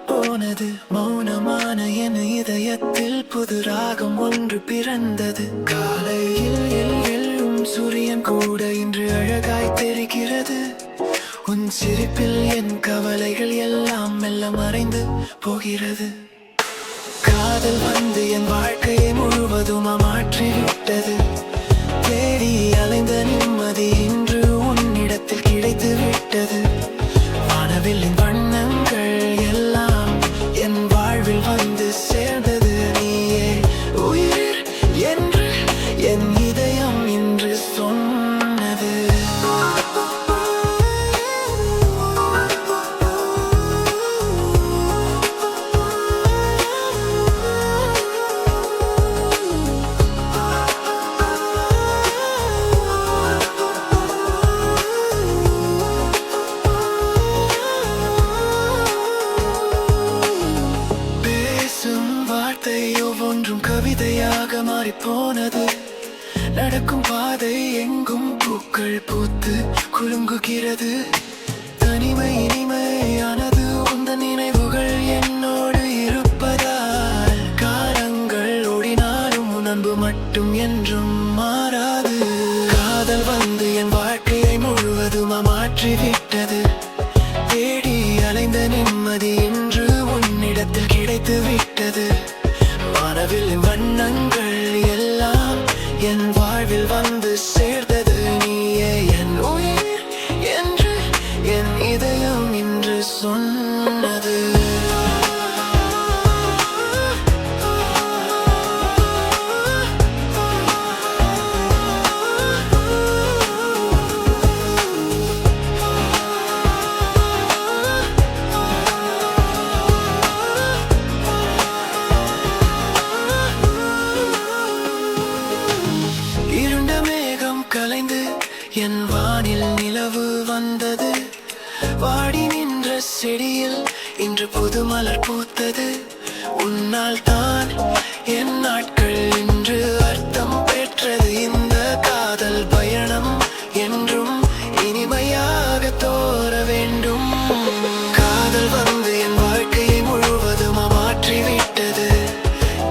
போனது. மௌனமான என் இதயத்தில் புது ராகம் ஒன்று பிறந்தது. காலையில் எழும் சூரியன் கூட இன்று அழகாய் தெரிகிறது. உன் சிரிப்பில் என் கவலைகள் எல்லாம் மெல்ல மறைந்து போகிறது. காதல் வந்து என் வாழ்க்கையை முழுவதும் மாற்றிவிட்டது. தேடி அலைந்த நிம்மதி இன்று உன்னிடத்தில் கிடைத்து விட்டது. வானவில்லின் வண்ணங்கள் எல்லாம் என் வாழ்வில் வந்து சேர்ந்தது. நீயே உயிர் என்று என் இதயம் இன்று சொன்னது. ஒவ்வொன்றும் கவிதையாக மாறிப்போனது. நடக்கும் பாதை எங்கும் பூக்கள் பூத்து குலுங்குகிறது. தனிமை இனிமையானது. உந்த நினைவுகள் என்னோடு இருப்பதால் காலங்கள் ஓடினாலும் அன்பு மட்டும் என்றும் மாறாது. காதல் வந்து என் வாழ்க்கையை முழுவதும் மாற்றிவிட்டது. தேடி அலைந்த நிம்மதி இன்று உன்னிடத்தில் கிடைத்து விட்டது. வானவில் வண்ணங்கள் எல்லாம் என் வாழ்வில் வந்து சேர்ந்தது. நீயே என் உயிர் என்று என் இதயம் இன்று சொன்னது. கலைந்து என் வானில் நிலவு வந்தது. வாடி நின்ற செடியில் இன்று புது மலர் பூத்தது. உன்னால் தான் என் நாட்கள் இன்று அர்த்தம் பெற்றது. இந்த காதல் பயணம் என்றும் இனிமையாக தோற வேண்டும். காதல் வந்து என் வாழ்க்கையை முழுவதும் மாற்றிவிட்டது.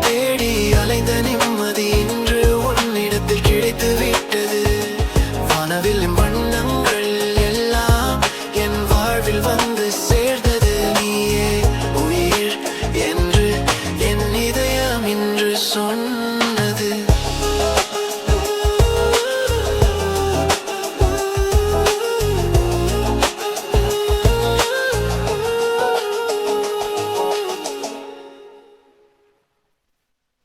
தேடி அலைந்த நிம்மதி இன்று உன்னிடத்தில் கிடைத்து விட்டது. வானவில்லின் வண்ணங்கள் எல்லாம் என் வாழ்வில் வந்து சேர்ந்தது. நீயே உயிர் என்று என் இதயம் இன்று சொன்ன